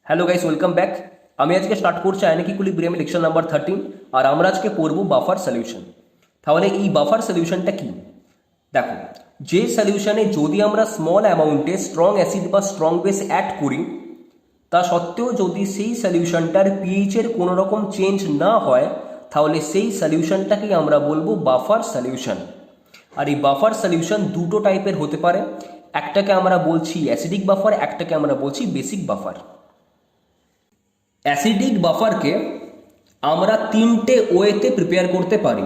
Hello guys, welcome back. আমি আজকে start করছি আয়নিক ইকুইলিব্রিয়াম লেকচার নাম্বার 13। আর আমরা আজকে পড়ব বাফার সলিউশন। তাহলে এই বাফার সলিউশনটা কি? দেখো, যে সলিউশনে যদি আমরা স্মল অ্যামাউন্টে স্ট্রং অ্যাসিড বা স্ট্রং বেস অ্যাড করি, তা সত্ত্বেও যদি সেই সলিউশনটার পিএইচের কোনো রকম চেঞ্জ না হয়, তাহলে সেই সলিউশনটাকেই আমরা বলবো বাফার সলিউশন। আর এই বাফার সলিউশন দুটো টাইপের হতে পারে। একটাকে আমরা বলছি অ্যাসিডিক বাফার, একটাকে আমরা বলছি বেসিক বাফার। অ্যাসিডিক বাফারকে আমরা তিনটে ওয়েতে প্রিপেয়ার করতে পারি।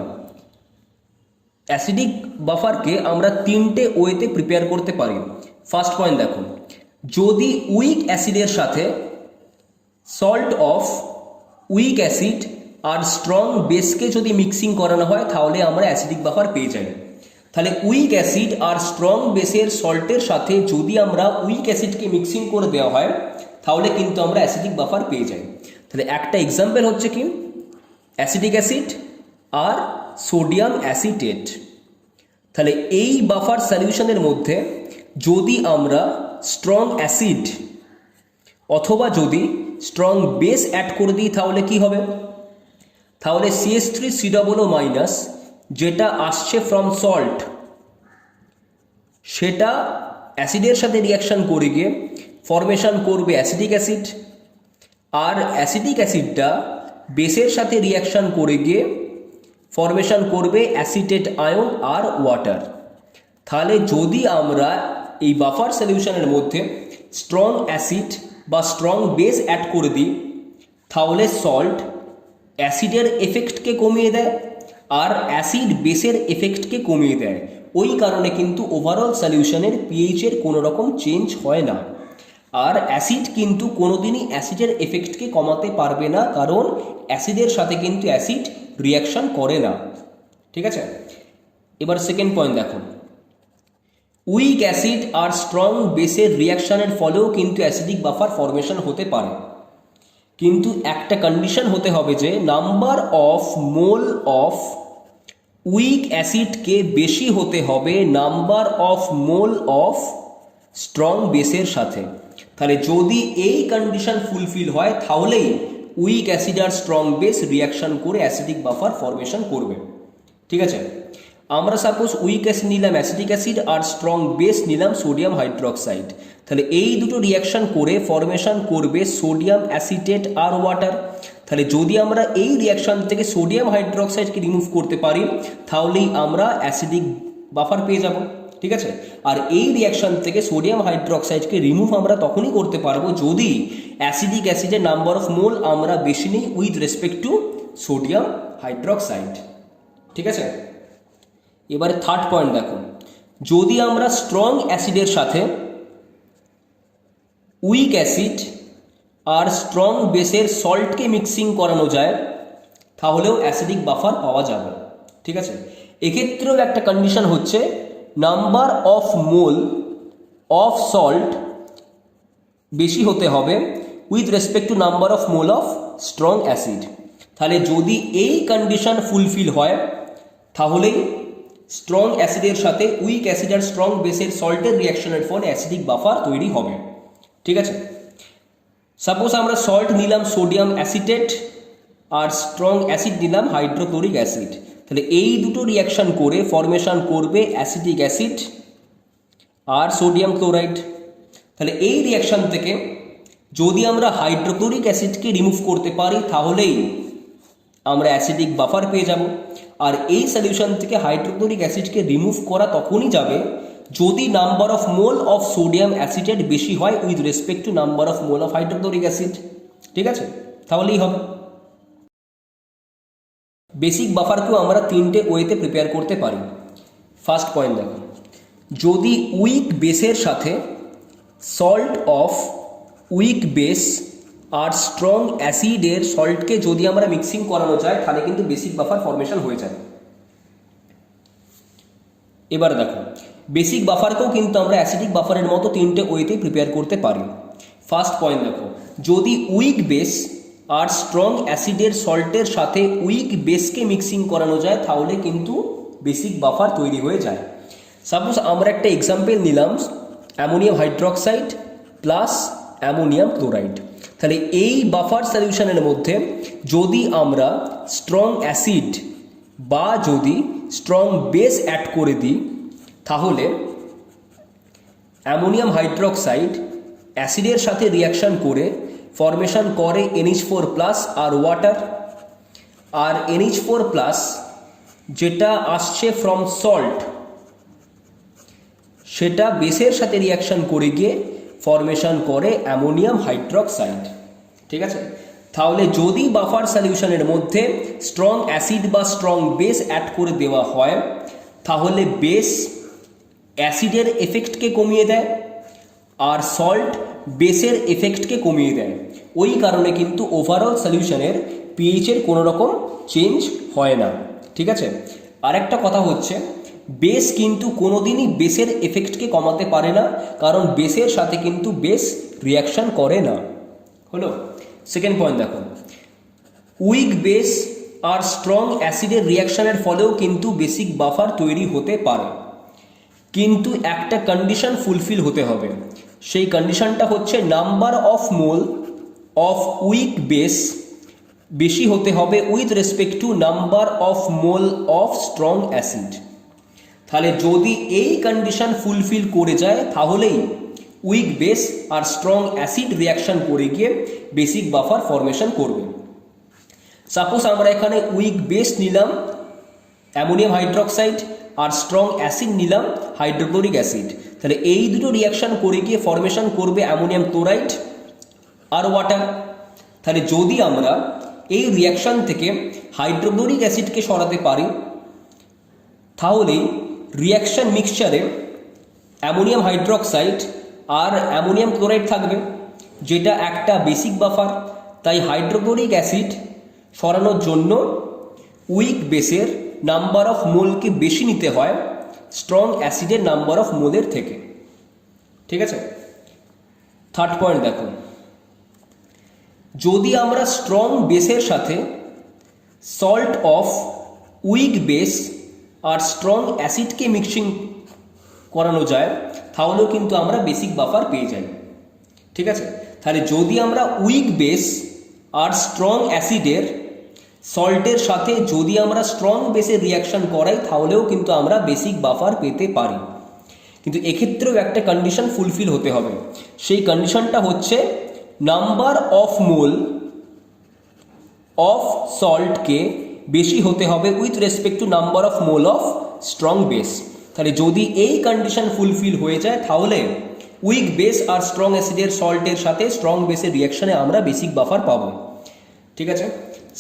অ্যাসিডিক বাফারকে আমরা তিনটে ওয়েতে প্রিপেয়ার করতে পারি। ফার্স্ট পয়েন্ট দেখো, যদি উইক অ্যাসিডের সাথে সল্ট অফ উইক অ্যাসিড আর স্ট্রং বেসকে যদি মিক্সিং করানো হয়, তাহলে আমরা অ্যাসিডিক বাফার পেয়ে যাই। তাহলে উইক অ্যাসিড আর স্ট্রং বেসের সল্টের সাথে যদি আমরা উইক অ্যাসিডকে মিক্সিং করে দেওয়া হয়, তাহলে কিন্তু আমরা অ্যাসিডিক বাফার পেয়ে যাই। তাহলে একটা এক্সাম্পল হচ্ছে কি, অ্যাসিডিক অ্যাসিড আর সোডিয়াম অ্যাসিটেট। তাহলে এই বাফার সলিউশনের মধ্যে যদি আমরা স্ট্রং অ্যাসিড অথবা যদি স্ট্রং বেস অ্যাড করে দিই, তাহলে কি হবে? তাহলে CH3COO- যেটা আসছে ফ্রম সল্ট, সেটা অ্যাসিডের সাথে রিয়াকশন করে গিয়ে ফরমেশন করবে অ্যাসিডিক অ্যাসিড, আর অ্যাসিডিক অ্যাসিডটা বেসের সাথে রিয়াকশন করে গিয়ে ফরমেশন করবে অ্যাসিটেট আয়ন আর ওয়াটার। তাহলে যদি আমরা এই বাফার সলিউশনের মধ্যে স্ট্রং অ্যাসিড বা স্ট্রং বেস অ্যাড করে দিই, তাহলে সল্ট অ্যাসিডের এফেক্টকে কমিয়ে দেয় আর অ্যাসিড বেসের এফেক্টকে কমিয়ে দেয়। ওই কারণে কিন্তু ওভারঅল সলিউশনের পিএইচের কোনো রকম চেঞ্জ হয় না। আর অ্যাসিড কিন্তু কোনোদিনই অ্যাসিডের এফেক্টকে কমাতে পারবে না, কারণ অ্যাসিডের সাথে কিন্তু অ্যাসিড রিয়াকশন করে না। ঠিক আছে, এবার সেকেন্ড পয়েন্ট দেখো, উইক অ্যাসিড আর স্ট্রং বেসের রিয়াকশনের ফলেও কিন্তু অ্যাসিডিক বাফার ফরমেশন হতে পারে, কিন্তু একটা কন্ডিশন হতে হবে যে number of mole of weak অ্যাসিডকে বেশি হতে হবে number of mole of strong বেসের সাথে। তাহলে যদি এই কন্ডিশন ফুলফিল হয়, তাহলেই উইক অ্যাসিড আর স্ট্রং বেস রিয়াকশন করে অ্যাসিডিক বাফার ফরমেশন করবে। ঠিক আছে, আমরা সাপোজ উইক অ্যাসিড নিলাম অ্যাসিডিক অ্যাসিড আর স্ট্রং বেস নিলাম সোডিয়াম হাইড্রোক্সাইড। তাহলে এই দুটো রিয়াকশন করে ফরমেশন করবে সোডিয়াম অ্যাসিটেট আর ওয়াটার। তাহলে যদি আমরা এই রিয়াকশন থেকে সোডিয়াম হাইড্রোক্সাইডকে রিমুভ করতে পারি, তাহলেই আমরা অ্যাসিডিক বাফার পেয়ে যাব। ঠিক আছে, আর এই রিয়াকশন থেকে সোডিয়াম হাইড্রোক্সাইডকে রিমুভ আমরা তখনই করতে পারবো যদি অ্যাসিডিক অ্যাসিডের নাম্বার অফ মোল আমরা বেশি নিই with respect two sodium hydroxide. ঠিক আছে, এবারে থার্ড পয়েন্ট দেখো, যদি আমরা স্ট্রং অ্যাসিডের সাথে উইক অ্যাসিড আর স্ট্রং বেসের সল্টকে মিক্সিং করানো যায়, তাহলেও অ্যাসিডিক বাফার পাওয়া যাবে। ঠিক আছে, এক্ষেত্রেও একটা কন্ডিশন হচ্ছে number of mole of salt বেশি হতে হবে with respect two number of mole of strong acid. তাহলে যদি এই কন্ডিশন ফুলফিল হয়, তাহলেই স্ট্রং অ্যাসিডের সাথে উইক অ্যাসিড আর স্ট্রং বেসের সল্টের রিয়াকশনের ফলে অ্যাসিডিক বাফার তৈরি হবে। ঠিক আছে, সাপোজ আমরা সল্ট নিলাম সোডিয়াম অ্যাসিটেট আর স্ট্রং অ্যাসিড নিলাম হাইড্রোক্লোরিক অ্যাসিড। তাহলে এই দুটো রিয়াকশন করে ফরমেশন করবে অ্যাসিটিক অ্যাসিড আর সোডিয়াম ক্লোরাইড। তাহলে এই রিয়াকশন থেকে যদি আমরা হাইড্রোক্লোরিক অ্যাসিডকে রিমুভ করতে পারি, তাহলেই আমরা অ্যাসিডিক বাফার পেয়ে যাব। আর এই সলিউশন থেকে হাইড্রোক্লোরিক অ্যাসিডকে রিমুভ করা তখনই যাবে যদি number of mole of sodium acetate বেশি হয় with respect two number of mole of hydrochloric acid. ঠিক আছে, তাহলেই হবে। বেসিক বাফারকেও আমরা তিনটে ওয়েতে প্রিপেয়ার করতে পারি। ফার্স্ট পয়েন্ট দেখো, যদি উইক বেসের সাথে সল্ট অফ উইক বেস আর স্ট্রং অ্যাসিডের সল্টকে যদি আমরা মিক্সিং করানো যায়, তাহলে কিন্তু বেসিক বাফার ফরমেশন হয়ে যায়। এবার দেখো, বেসিক বাফারকেও কিন্তু আমরা অ্যাসিডিক বাফারের মতো তিনটে ওয়েতেই প্রিপেয়ার করতে পারি। ফার্স্ট পয়েন্ট দেখো, যদি উইক বেস আর স্ট্রং অ্যাসিডের সল্টের সাথে উইক বেসকে মিক্সিং করানো যায়, তাহলে কিন্তু বেসিক বাফার তৈরি হয়ে যায়। সাপোজ আমরা একটা এক্সাম্পল নিলাম ammonium hydroxide plus ammonium chloride. তাহলে এই বাফার সলিউশনের মধ্যে যদি আমরা স্ট্রং অ্যাসিড বা যদি স্ট্রং বেস অ্যাড করে দিই, তাহলে অ্যামোনিয়াম হাইড্রোক্সাইড অ্যাসিডের সাথে রিয়াকশন করে ফরমেশন করে NH4+ আর ওয়াটার। আর NH4+ যেটা আসছে ফ্রম সল্ট, সেটা বেসের সাথে রিয়াকশন করে গিয়ে ফরমেশন করে অ্যামোনিয়াম হাইড্রোক্সাইড। ঠিক আছে, তাহলে যদি বাফার সলিউশনের মধ্যে স্ট্রং অ্যাসিড বা স্ট্রং বেস অ্যাড করে দেওয়া হয়, তাহলে বেস অ্যাসিডের এফেক্টকে কমিয়ে দেয় আর সল্ট বেসের এফেক্টকে কমিয়ে দেয়। ওই কারণে কিন্তু ওভারঅল সলিউশনের পিএইচের কোনো রকম চেঞ্জ হয় না। ঠিক আছে, আরেকটা কথা হচ্ছে, বেস কিন্তু কোনোদিনই বেসের এফেক্টকে কমাতে পারে না, কারণ বেসের সাথে কিন্তু বেস রিয়াকশন করে না। হলো সেকেন্ড পয়েন্ট। দেখো, উইক বেস আর স্ট্রং অ্যাসিডের রিয়াকশনের ফলেও কিন্তু বেসিক বাফার তৈরি হতে পারে, কিন্তু একটা কন্ডিশন ফুলফিল হতে হবে। সেই কন্ডিশনটা হচ্ছে number of mole of weak base বেশি হতে হবে with respect two number of mole of strong acid. তাহলে যদি এই কন্ডিশন ফুলফিল করে যায়, তাহলেই উইক বেস আর স্ট্রং অ্যাসিড রিয়াকশন করে গিয়ে বেসিক বাফার ফরমেশন করবে। সাপোজ আমরা এখানে উইক বেস নিলাম অ্যামোনিয়াম হাইড্রোক্সাইড আর স্ট্রং অ্যাসিড নিলাম হাইড্রোক্লোরিক অ্যাসিড, তাহলে এই দুটো রিয়াকশন করে গিয়ে ফরমেশন করবে অ্যামোনিয়াম ক্লোরাইড আর ওয়াটার। তাহলে যদি আমরা এই রিয়াকশন থেকে হাইড্রোক্লোরিক অ্যাসিডকে সরাতে পারি, তাহলে রিয়াকশন মিক্সচারে অ্যামোনিয়াম হাইড্রোক্সাইড আর অ্যামোনিয়াম ক্লোরাইড থাকবে, যেটা একটা বেসিক বাফার। তাই হাইড্রোক্লোরিক অ্যাসিড সরানোর জন্য উইক বেসের নাম্বার অফ মোলকে বেশি নিতে হয় স্ট্রং অ্যাসিডের নাম্বার অফ মোলের থেকে। ঠিক আছে, থার্ড পয়েন্ট দেখো, যদি আমরা স্ট্রং বেসের সাথে সল্ট অফ উইক বেস আর স্ট্রং অ্যাসিডকে মিক্সিং করানো যায়, তাহলেও কিন্তু আমরা বেসিক বাফার পেয়ে যাই। ঠিক আছে, তাহলে যদি আমরা উইক বেস আর স্ট্রং অ্যাসিডের সল্টের সাথে যদি আমরা স্ট্রং বেসের রিয়াকশন করাই, তাহলেও কিন্তু আমরা বেসিক বাফার পেতে পারি। কিন্তু এক্ষেত্রেও একটা কন্ডিশন ফুলফিল হতে হবে। সেই কন্ডিশনটা হচ্ছে নাম্বার অফ মোল অফ সল্টকে বেশি হতে হবে with respect two number of mole of strong base. তাহলে যদি এই কন্ডিশন ফুলফিল হয়ে যায়, তাহলে উইক বেস আর স্ট্রং অ্যাসিডের সল্টের সাথে স্ট্রং বেসের রিয়াকশনে আমরা বেসিক বাফার পাবো। ঠিক আছে,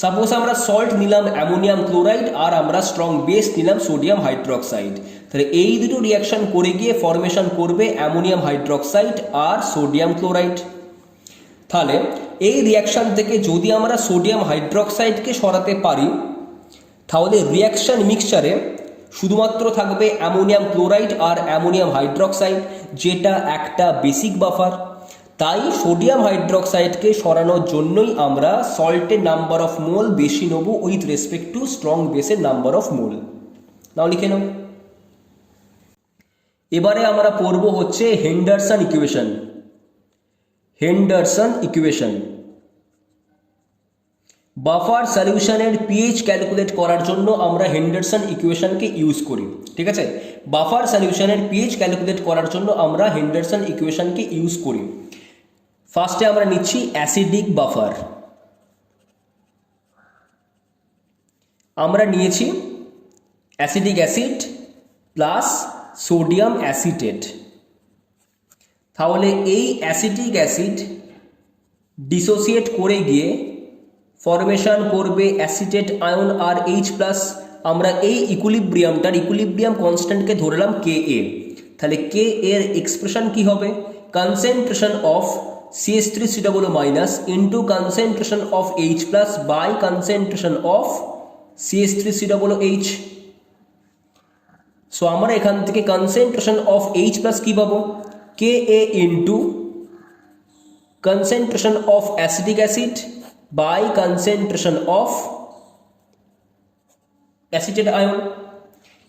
সাপোজ আমরা সল্ট নিলাম অ্যামোনিয়াম ক্লোরাইড আর আমরা স্ট্রং বেস নিলাম সোডিয়াম হাইড্রোক্সাইড, তাহলে এই দুটো রিয়াকশন করে গিয়ে ফরমেশন করবে অ্যামোনিয়াম হাইড্রোক্সাইড আর সোডিয়াম ক্লোরাইড। তাহলে এই রিয়াকশন থেকে যদি আমরা সোডিয়াম হাইড্রোক্সাইডকে সরাতে পারি, তাহলে রিয়াকশন মিক্সচারে শুধুমাত্র থাকবে অ্যামোনিয়াম ক্লোরাইড আর অ্যামোনিয়াম হাইড্রোক্সাইড, যেটা একটা বেসিক বাফার। তাই সোডিয়াম হাইড্রোক্সাইডকে সরানোর জন্যই আমরা সল্টের নাম্বার অফ মোল বেশি নেব উইথ রেসপেক্ট টু স্ট্রং বেসের নাম্বার অফ মোল। নাও লিখে নাও। এবারে আমরা পড়ব হচ্ছে Henderson equation. Henderson equation buffer সলিউশনের পিএইচ ক্যালকুলেট করার জন্য আমরা হেন্ডারসন ইকুয়েশনকে ইউজ করি। ঠিক আছে, বাফার সলিউশনের পিএইচ ক্যালকুলেট করার জন্য আমরা হেন্ডারসন ইকুয়েশনকে ইউজ করি। ফার্স্টে আমরা নিচ্ছি অ্যাসিডিক বাফার। আমরা নিয়েছি acidic acid plus sodium acetate. তাহলে এই অ্যাসিটিক অ্যাসিড ডিসোসিয়েট করে গিয়ে ফরমেশন করবে অ্যাসিটেট আয়ন আর H+। আমরা এই ইকুইলিব্রিয়াম কনস্ট্যান্টকে ধরলাম Ka। তাহলে Ka এর এক্সপ্রেশন কি হবে? Concentration of CH3COO- into concentration of H+ by concentration of CH3COOH। So আমরা এখান থেকে কনসেন্ট্রেশন অফ H+ কি পাবো? Ka into concentration of acetic acid by concentration of acetate ion.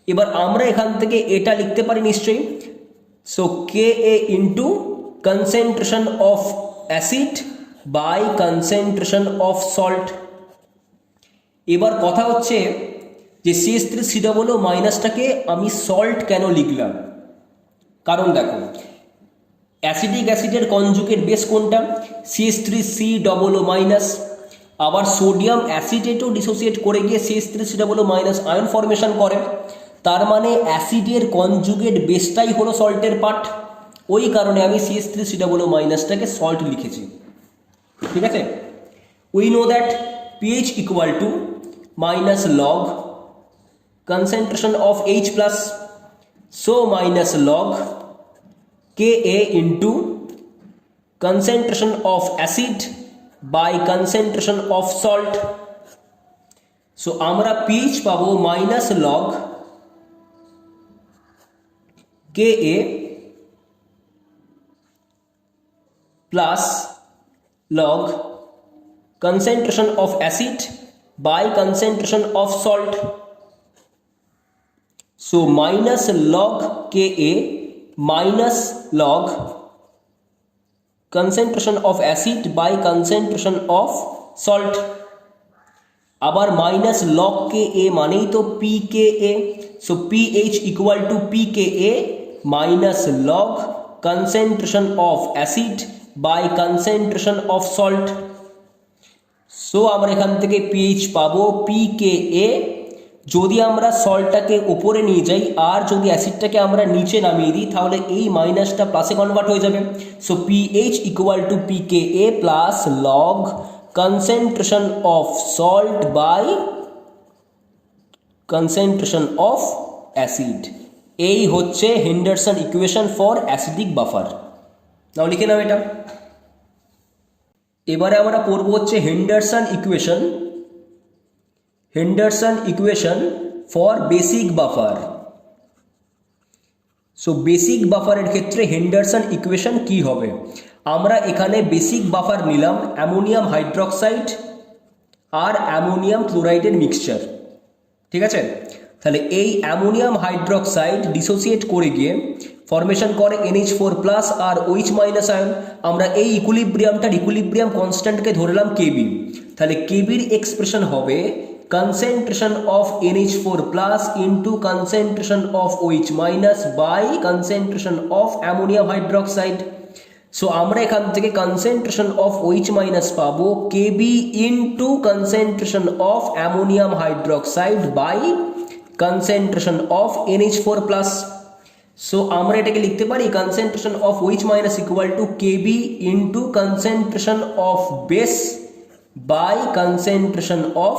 এবার আমরা এখান থেকে এটা লিখতে পারি নিশ্চয়ই। So Ka into concentration of acid by concentration of salt. এবার কথা হচ্ছে যে CH3COO মাইনাসটাকে আমি সল্ট কেন লিখলাম, কারণ দেখো অ্যাসিডিক অ্যাসিডের কনজুগেট বেস কোনটা, CH3COO মাইনাস। আবার সোডিয়াম অ্যাসিডেটও ডিসোসিয়েট করে গিয়ে CH3COO মাইনাস আয়ন ফর্মেশন করে, তার মানে অ্যাসিডের কনজুগেট বেসটাই হলো সল্টের পার্ট। ওই কারণে আমি CH3COO মাইনাসটাকে সল্ট লিখেছি। ঠিক আছে, we know that pH equal two minus log concentration of H plus, so minus log Ka into concentration of acid by concentration of salt. So আমরা pH পাবো minus log Ka plus log concentration of acid by concentration of salt. So minus log Ka minus log concentration of acid by concentration of salt. আবার minus log Ka মানেই তো pKa, so pH equal to pKa minus log concentration of acid by concentration of salt. So আমরা এখান থেকে pH পাবো pKa, যদি আমরা সল্টটাকে উপরে নিয়ে যাই আর যদি অ্যাসিডটাকে আমরা নিচে নামিয়ে দিই তাহলে এই মাইনাসটা প্লাসে কনভার্ট হয়ে যাবে। So pH equal to pKa plus log concentration of salt by concentration of acid. এই হচ্ছে Henderson equation for acidic buffer. নাও লিখে নাও এটা। এবারে আমরা পড়ব হচ্ছে Henderson equation for basic buffer. So basic বাফারের ক্ষেত্রে হেন্ডারসন ইকুয়েশন কি হবে, আমরা এখানে বেসিক বাফার নিলাম অ্যামোনিয়াম হাইড্রক্সাইড আর অ্যামোনিয়াম ক্লোরাইডের মিক্সচার। ঠিক আছে, তাহলে এই অ্যামোনিয়াম হাইড্রক্সাইড ডিসোসিয়েট করে গিয়ে ফরমেশন করে NH4+ আর OH- আয়ন। আমরা এই ইকুইলিব্রিয়াম কনস্ট্যান্টকে ধরলাম KB, তাহলে KBর এক্সপ্রেশন হবে concentration of NH4+ into concentration of OH- by concentration of ammonium hydroxide. So আমরা এখান থেকে concentration of OH- পাবো KB into concentration of ammonium hydroxide by concentration of NH4+. So আমরা এটাকে লিখতে পারি concentration of OH- equal to KB into concentration of base by concentration of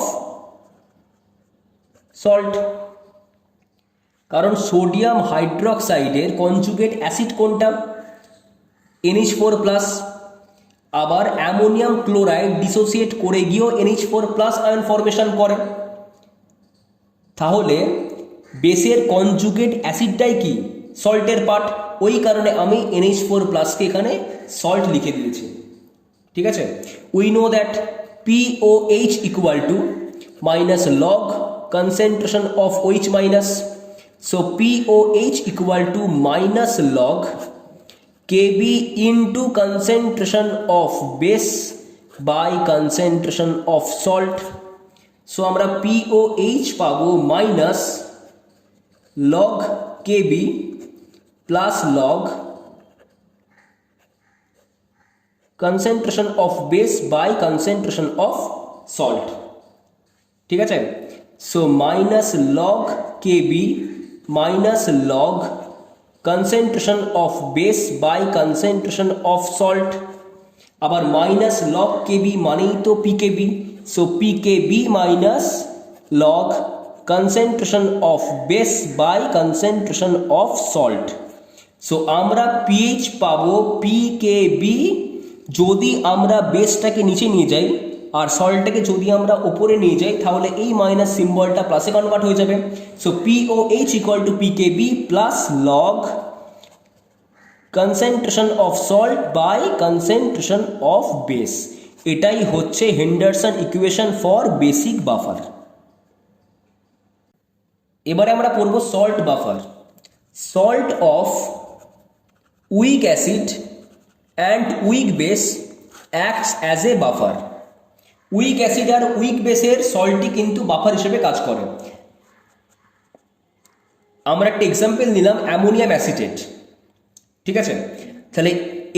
salt. কারণ sodium হাইড্রক্সাইডের conjugate acid কোনটা, NH4+। আবার ammonium chloride dissociate করে গিয়েও NH4+ ion formation করে, তাহলে বেসের কনজুগেট অ্যাসিডটাই কি সল্টের পার্ট। ওই কারণে আমি NH4+কে এখানে সল্ট লিখে দিয়েছি। ঠিক আছে, we know that POH equal two minus log concentration of OH-, so POH equal to minus log KB into concentration of base by concentration of salt. so আমরা POH পাবো minus log KB plus log concentration of base by concentration of salt। ঠিক আছে, so minus log KB minus log concentration of base by concentration of salt। আবার minus log KB মানেই তো pKb, so pKb minus log concentration of base by concentration of salt। so আমরা pH পাবো pKb যদি আমরা বেসটাকে নিচে নিয়ে যাই আর সল্টটাকে যদি আমরা উপরে নিয়ে যাই তাহলে এই মাইনাস সিম্বলটা প্লাসে কনভার্ট হয়ে যাবে। So POH equal to PKB plus log concentration of salt by concentration of base. এটাই হচ্ছে Henderson equation for basic buffer. এবারে আমরা পড়ব salt buffer. Salt of weak acid and weak base acts as a buffer. Weak acid আর weak বেসের সল্টই কিন্তু buffer হিসেবে কাজ করে। আমরা একটা এক্সাম্পল নিলাম অ্যামোনিয়াম অ্যাসিটেট, ঠিক আছে? তাহলে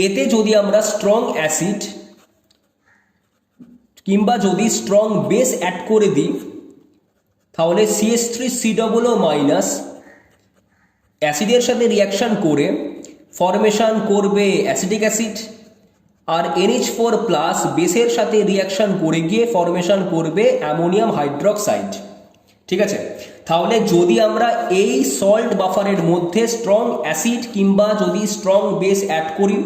এতে যদি আমরা স্ট্রং অ্যাসিড কিংবা যদি স্ট্রং বেস অ্যাড করে দিই, তাহলে CH3COO মাইনাস অ্যাসিডের সাথে রিয়াকশান করে ফরমেশন করবে অ্যাসিটিক অ্যাসিড, আর NH4 প্লাস বেসের সাথে রিয়াকশান করে গিয়ে ফরমেশন করবে অ্যামোনিয়াম হাইড্রোক্সাইড, ঠিক আছে? তাহলে যদি আমরা এই সল্ট বাফারের মধ্যে স্ট্রং অ্যাসিড কিংবা যদি স্ট্রং বেস অ্যাড করি,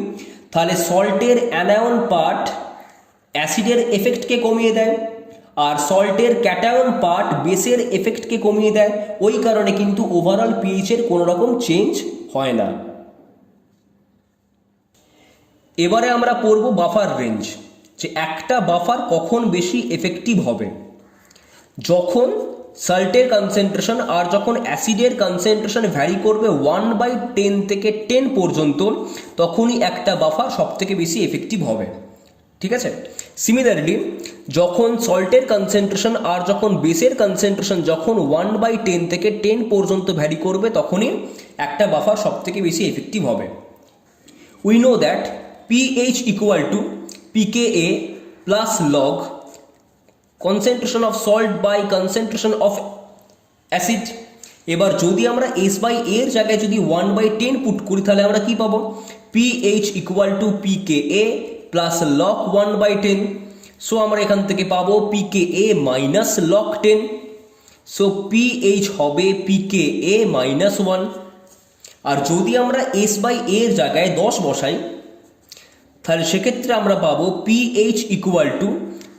তাহলে সল্টের অ্যানায়ন পার্ট অ্যাসিডের এফেক্টকে কমিয়ে দেয়, আর সল্টের ক্যাটায়ন পার্ট বেসের এফেক্টকে কমিয়ে দেয়। ওই কারণে কিন্তু ওভারঅল পিএইচের কোনো রকম চেঞ্জ হয় না। এবারে আমরা পড়ব বাফার রেঞ্জ, যে একটা বাফার কখন বেশি এফেক্টিভ হবে। যখন সল্টের কনসেন্ট্রেশন আর যখন অ্যাসিডের কনসেন্ট্রেশন ভ্যারি করবে 1/10 থেকে 10 পর্যন্ত, তখনই একটা বাফার সব থেকে বেশি এফেক্টিভ হবে, ঠিক আছে? সিমিলারলি যখন সল্টের কনসেন্ট্রেশন আর যখন বেসের কনসেন্ট্রেশন যখন 1/10 থেকে 10 পর্যন্ত ভ্যারি করবে, তখনই একটা বাফার সব থেকে বেশি এফেক্টিভ হবে। We know that pH equal to pKa plus log concentration of salt by concentration of acid। এবার যদি আমরা S/A এর জায়গায় যদি 1/10 পুট করি, তাহলে আমরা কি পাবো? pH equal to pKa plus log 1/10। So আমরা এখান থেকে পাবো pKa minus log 10। So pH হবে pKa minus 1। আর যদি আমরা S/A এর জায়গায় 10 বসাই, তাহলে সেক্ষেত্রে আমরা পাবো pH equal to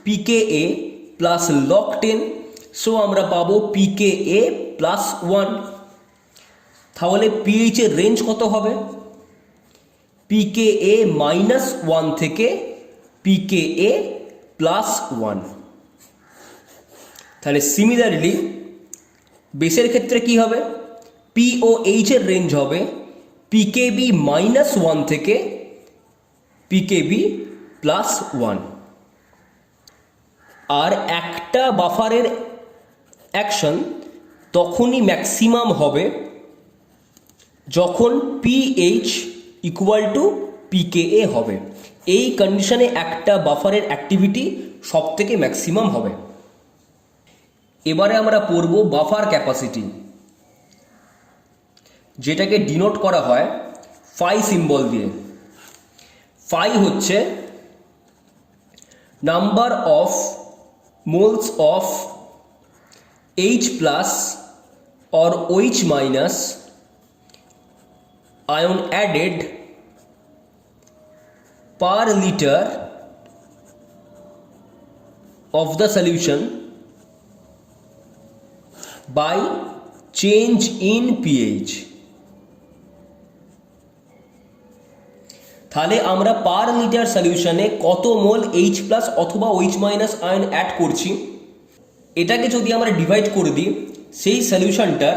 pKa plus log 10। So আমরা পাবো pKa plus 1। তাহলে pH এর রেঞ্জ কত হবে? pKa minus 1 থেকে pKa plus 1। তাহলে সিমিলারলি বেসের ক্ষেত্রে কি হবে? POH এর রেঞ্জ হবে pKb minus 1 থেকে pKb plus 1। আর একটা বাফারের অ্যাকশন তখনই ম্যাক্সিমাম হবে যখন pH ইকুয়াল টু pKa হবে। এই কন্ডিশনে একটা বাফারের অ্যাক্টিভিটি সব থেকে ম্যাক্সিমাম হবে। এবারে আমরা পড়ব বাফার ক্যাপাসিটি, যেটাকে ডিনোট করা হয় ফাই সিম্বল দিয়ে। ফাই হচ্ছে number of moles of H plus or OH minus ion added per liter of the solution by change in pH। তাহলে আমরা পার লিটার সলিউশনে কত মোল H প্লাস অথবা OH মাইনাস আয়ন অ্যাড করছি, এটাকে যদি আমরা ডিভাইড করে দিই সেই সলিউশনটা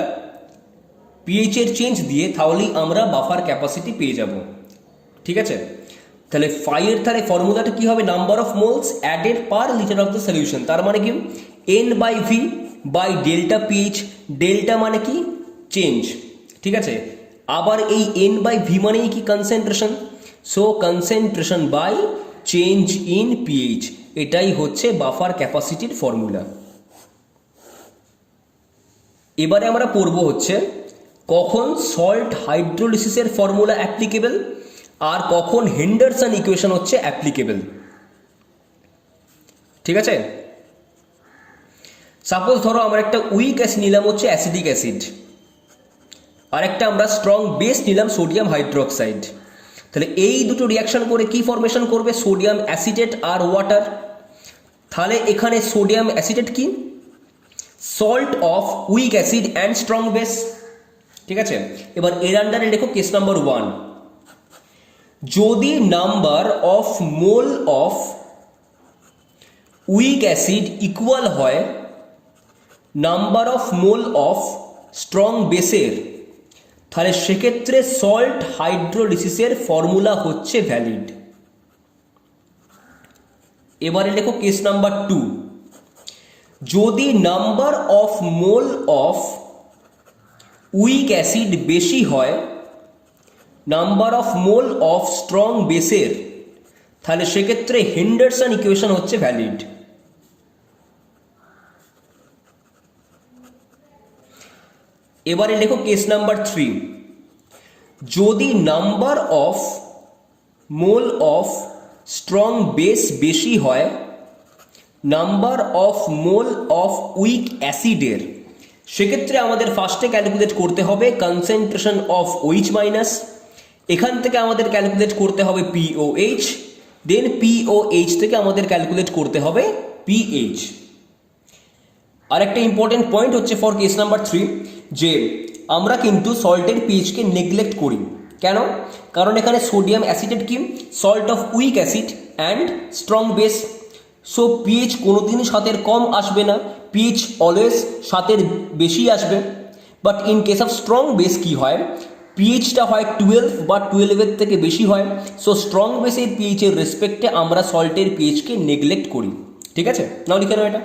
পিএইচ এর চেঞ্জ দিয়ে, তাহলেই আমরা বাফার ক্যাপাসিটি পেয়ে যাব, ঠিক আছে? তাহলে ফাই এর তাহলে ফর্মুলাটা কি হবে? Number of moles added per litre of the solution. তার মানে কি? N/V by delta pH. Delta মানে কি? চেঞ্জ, ঠিক আছে? আবার এই N/V মানেই কি? Concentration. So concentration by change in pH, এটাই হচ্ছে বাফার ক্যাপাসিটির ফর্মুলা। এবারে আমরা পড়ব হচ্ছে কখন সল্ট হাইড্রোলিসিসের ফর্মুলা অ্যাপ্লিকেবল আর কখন হেন্ডারসন ইকুয়েশন হচ্ছে অ্যাপ্লিকেবল, ঠিক আছে? সাপোজ ধরো আমরা একটা উইক অ্যাসিড নিলাম হচ্ছে অ্যাসিডিক অ্যাসিড, আর একটা আমরা স্ট্রং বেস নিলাম সোডিয়াম হাইড্রোক্সাইড। তাহলে এই দুটো রিয়াকশন করে কি ফর্মেশন করবে? সোডিয়াম অ্যাসিটেট আর ওয়াটার। তাহলে এখানে সোডিয়াম অ্যাসিটেট কি? Salt of weak acid and strong base, ঠিক আছে? এবার এর আন্ডারে লেখো কেস নাম্বার 1। যদি number of mole of weak acid equal হয় number of mole of strong বেসের, তাহলে সেক্ষেত্রে সল্ট হাইড্রোলিসিসের ফর্মুলা হচ্ছে ভ্যালিড। এবারে লেখো কেস নাম্বার 2, যদি number of mole of weak acid বেশি হয় number of mole of strong বেসের, তাহলে সেক্ষেত্রে হেন্ডারসন ইকুয়েশন হচ্ছে ভ্যালিড। এবারে লেখো কেস নাম্বার 3, যদি number of mole of strong base বেশি হয় number of mole of weak অ্যাসিডের, সেক্ষেত্রে আমাদের ফার্স্টে ক্যালকুলেট করতে হবে কনসেন্ট্রেশন অফ OH মাইনাস, এখান থেকে আমাদের ক্যালকুলেট করতে হবে POH, দেন POH থেকে আমাদের ক্যালকুলেট করতে হবে pH। আর একটা ইম্পর্টেন্ট পয়েন্ট হচ্ছে ফর কেস নাম্বার 3, যে আমরা কিন্তু সল্টের পিএইচকে নেগলেক্ট করি। কেন? কারণ এখানে সোডিয়াম অ্যাসিটেট কি salt of weak acid and strong base, so pH কোনোদিনই 7 কম আসবে না, পিএইচ অলওয়েজ 7 বেশি আসবে। But in case of strong base কি হয়, পিএইচটা হয় 12 বা 12 থেকে বেশি হয়, সো স্ট্রং বেসের পিএইচের রেসপেক্টে আমরা সল্টের পিএইচকে নেগলেক্ট করি। ঠিক আছে, নাও লিখে নাও এটা।